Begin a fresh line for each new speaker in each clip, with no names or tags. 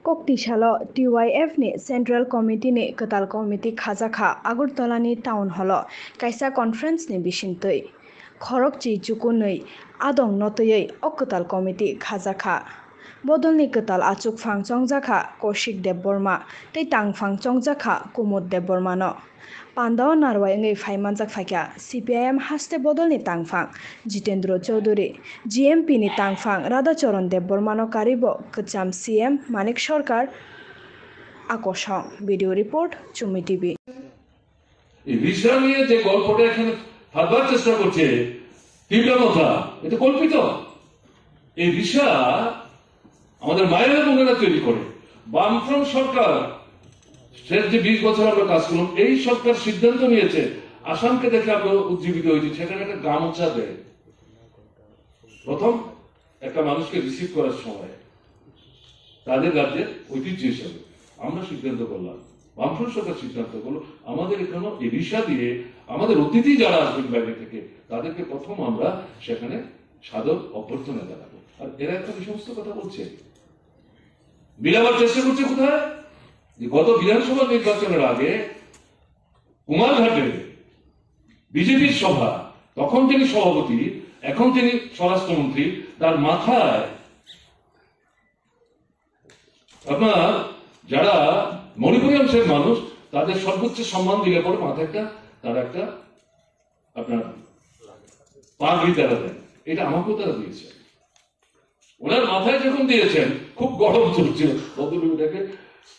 Koktisalo TYF ni Central Committee ni Ketal Committee Khazakha Agartala ni Town Hall Kaisa Conference ni Bishintui Khorokchi Chukunui Adong Notoi Ketal Committee Khazakha Bodolni Ketal Achuk Phang Chongjaka Koshik Debborma Tei Tang Phang Chongjaka Kumud Debbormano Pandao Narwai ngai Phaimanjak Phakya CPIM Haste Bodolni Tangphang Jitendra Chaudhary GMP ni Tangphang Radhacharan Debbormano Karibo Kacham CM Manik Sarkar আকর্ষণ video report Chumi TV
এই বিষয় নিয়ে যে গল্পটা এখানে ভাববার চেষ্টা করছে তীব্রমথা এটা কল্পিত এই বিষয় আমাদের মায়েরা বোনেরা তৈরি করে বামফ্রন্ট সরকার শেষ যে 20 বছর আমরা কাজ করলাম এই সরকার সিদ্ধান্ত নিয়েছে আসামকে দেখে আমরা উজ্জীবিত হয়েছি সেখানে একটা গামছা দেয় প্রথম একটা মানুষকে রিসিভ করার সময় তাদের রাজ্যের ঐতিহ্য হিসাবে আমরা সিদ্ধান্ত করলাম বামফ্রন্ট সরকার সিদ্ধান্ত করলো আমাদের এখানে এই বিষয় দিয়ে আমাদের অতিথি যারা আসবেন বাইরে থেকে তাদেরকে প্রথম আমরা সেখানে সাদর অভ্যর্থনা জানাবো আর এরা একটা সমস্ত কথা বলছে বিলাবার চেষ্টা করছে কোথায় যে গত বিধানসভা নির্বাচনের আগে কুমারঘাটে বিজেপির সভা তখন তিনি সভাপতি এখন তিনি স্বরাষ্ট্রমন্ত্রী তার মাথায় আপনার যারা মণিপুরী অংশের মানুষ তাদের সর্বোচ্চ সম্মান দিলে পরে মাথায় তারা একটা আপনার পাগড়ি তারা দেয় এটা আমাকেও তারা দিয়েছে ওনার মাথায় যখন দিয়েছেন খুব গরম চলছিল ভদ্রলোকটাকে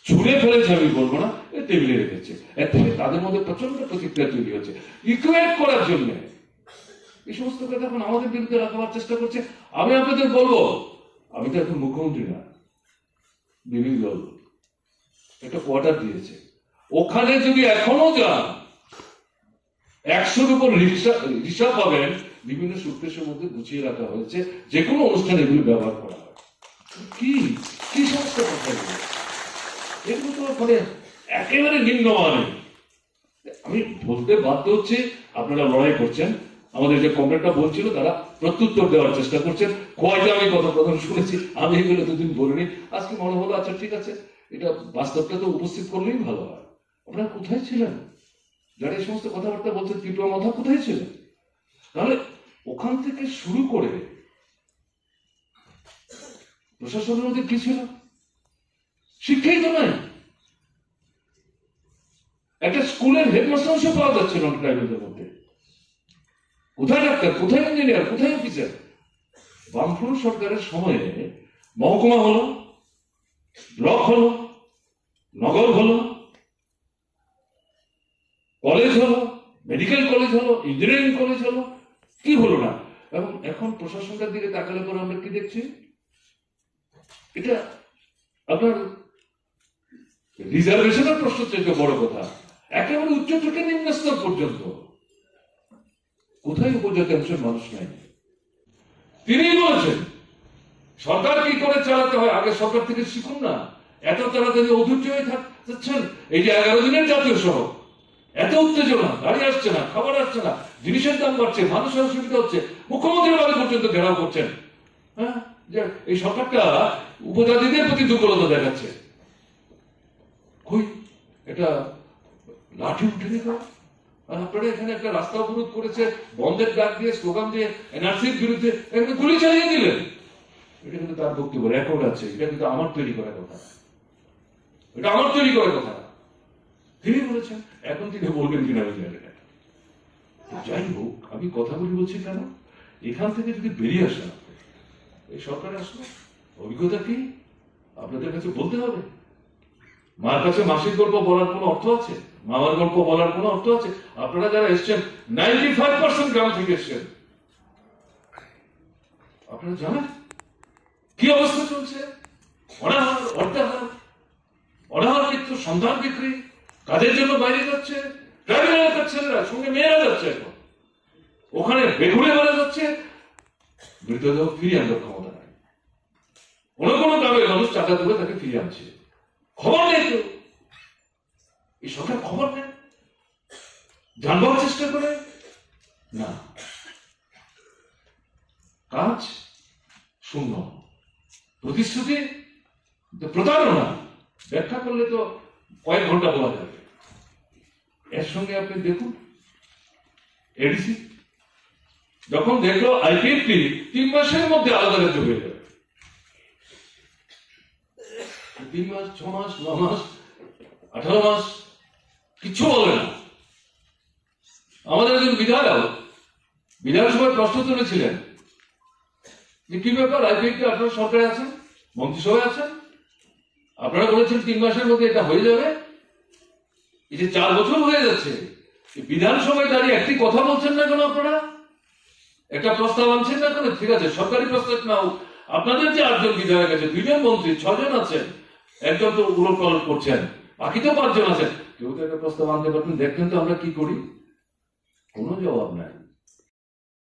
ছুঁড়ে ফেলেছে আমি বলবো না টেবিলে রেখেছে এর থেকে তাদের মধ্যে প্রচন্ড প্রতিক্রিয়া তৈরি হচ্ছে ইকুয়েট করার জন্য এই সমস্ত কথা এখন আমাদের বিরুদ্ধে রাখাবার চেষ্টা করছে আমি আপনাদের বলবো আমি তো এখন মুখ্যমন্ত্রী না বিরোধী দল একটা কোয়ার্টার দিয়েছে ওখানে যদি এখনো যান 100-র উপর রিক্সা পাবেন বিভিন্ন সুটকেসের মধ্যে গুছিয়ে রাখা হয়েছে যে কোনো অনুষ্ঠানে এগুলি ব্যবহার করা হয় কি কি সমস্ত কথা এগুলো তো মানে একেবারে নিম্নমানের আমি বলতে বাধ্য হচ্ছে আপনারা লড়াই করছেন আমাদের যে কমরেডটা বলছিল তারা প্রত্যুত্তর দেওয়ার চেষ্টা করছেন কয়টা আমি কথা প্রথম শুনেছি আমি এগুলো দুদিন বলিনি আজকে মনে হলো আচ্ছা ঠিক আছে এটা বাস্তবটা তো উপস্থিত করলেই ভালো হয় আপনারা কোথায় ছিলেন যারা এই সমস্ত কথাবার্তা বলছেন তীব্রমথা কোথায় ছিলেন তাহলে ওখান থেকে শুরু করে প্রশাসনের মধ্যে কি ছিল শিক্ষাই তো নাই একটা স্কুলের হেডমাস্টার পাওয়া যাচ্ছে না প্রাইভেটের মধ্যে কোথায় ডাক্তার কোথায় ইঞ্জিনিয়ার কোথায় অফিসার বামফ্রন্ট সরকারের সময়ে মহকুমা হলো ব্লক হলো নগর হলো কলেজ হলো মেডিকেল কলেজ হলো ইঞ্জিনিয়ারিং কলেজ হলো কি হলো না এবং এখন প্রশাসনটার দিকে তাকালে পরে আমরা কি দেখছি এটা আপনার রিজার্ভেশনের প্রশ্ন থেকে বড় কথা একেবারে উচ্চ থেকে নিম্ন স্তর পর্যন্ত কোথায় উপজাতি অংশের মানুষ নাই তিনি বলেছেন সরকার কি করে চালাতে হয় আগে সরকার থেকে শিখুন না এত তাড়াতাড়ি অধৈর্য হয়ে থাকছেন এই যে 11 দিনের জাতীয় সড়ক এত উত্তেজনা গাড়ি আসছে না খাবার আসছে না জিনিসের দাম বাড়ছে মানুষের অসুবিধা হচ্ছে মুখ্যমন্ত্রীর বাড়ি পর্যন্ত ঘেরাও করছেন হ্যাঁ যে এই সরকারটা উপজাতিদের প্রতি দুর্বলতা দেখাচ্ছে কই এটা লাঠি উঠে নিল আর আপনারা এখানে একটা রাস্তা অবরোধ করেছে বন্ধের ডাক দিয়ে স্লোগান দিয়ে এনআরসির বিরুদ্ধে এখানে গুলি চালিয়ে দিলেন এটা কিন্তু তার বক্তব্য রেকর্ড আছে এটা কিন্তু আমার তৈরি করা কথা এটা আমার তৈরি করা কথা তিনি বলেছেন এখন তিনি বলবেন কিনা আমি জানি না যাই হোক আমি কথাগুলি বলছি কেন এখান থেকে যদি বেরিয়ে আসেন এই সরকারে আসলো অভিজ্ঞতা কি আপনাদের কাছে বলতে হবে মার কাছে মাসির গল্প বলার কোনো অর্থ আছে মামার গল্প বলার কোনো অর্থ আছে আপনারা যারা এসছেন 95% গ্রাম থেকে এসছেন আপনারা জানেন কি অবস্থা চলছে অনাহার অর্ধাহার অনাহার মৃত্যু সন্তান বিক্রি কাজের জন্য বাইরে যাচ্ছে ড্রাইভিং এলাকার ছেলেরা সঙ্গে মেয়েরা যাচ্ছে এখন ওখানে বেঘুরে মারা যাচ্ছে মৃতদেহ ফিরিয়ে আনবার ক্ষমতা নাই কোনো কোনো গ্রামের মানুষ টাকা তুলে তাকে ফিরিয়ে আনছে খবর নেই তো এই সরকার খবর নেই জানবার চেষ্টা করে না কাজ শূন্য প্রতিশ্রুতি তো প্রতারণা ব্যাখ্যা করলে তো কয়েক ঘন্টা বলা যাবে। এর সঙ্গে আপনি দেখুন এডিসি যখন দেখলো আইপিএফটি 3 মাসের মধ্যে আলাদা রাজ্য হয়ে যাবে, 3 মাস, 6 মাস, 9 মাস, 18 মাস কিচ্ছু বলে না। আমাদের একজন বিধায়ক বিধানসভায় প্রশ্ন তুলেছিলেন যে কি ব্যাপার, আইপিএফটি আপনারা সরকারে আছেন, মন্ত্রিসভায় আছেন, আপনারা বলেছেন 3 মাসের মধ্যে এটা হয়ে যাবে। এই যে 4 বছর হয়ে যাচ্ছে, বিধানসভায় দাঁড়িয়ে একটি কথা বলছেন না কেন? আপনারা একটা প্রস্তাব আনছেন না কেন? ঠিক আছে, সরকারি প্রস্তাব নাও, আপনাদের যে 8 জন বিধায়ক আছে, 2 জন মন্ত্রী, 6 জন আছেন, একজন তো উলট পালট করছেন, বাকি তো 5 জন আছেন, কেউ তো একটা প্রস্তাব আনতে পারতেন, দেখতেন তো আমরা কি করি। কোনো জবাব নাই।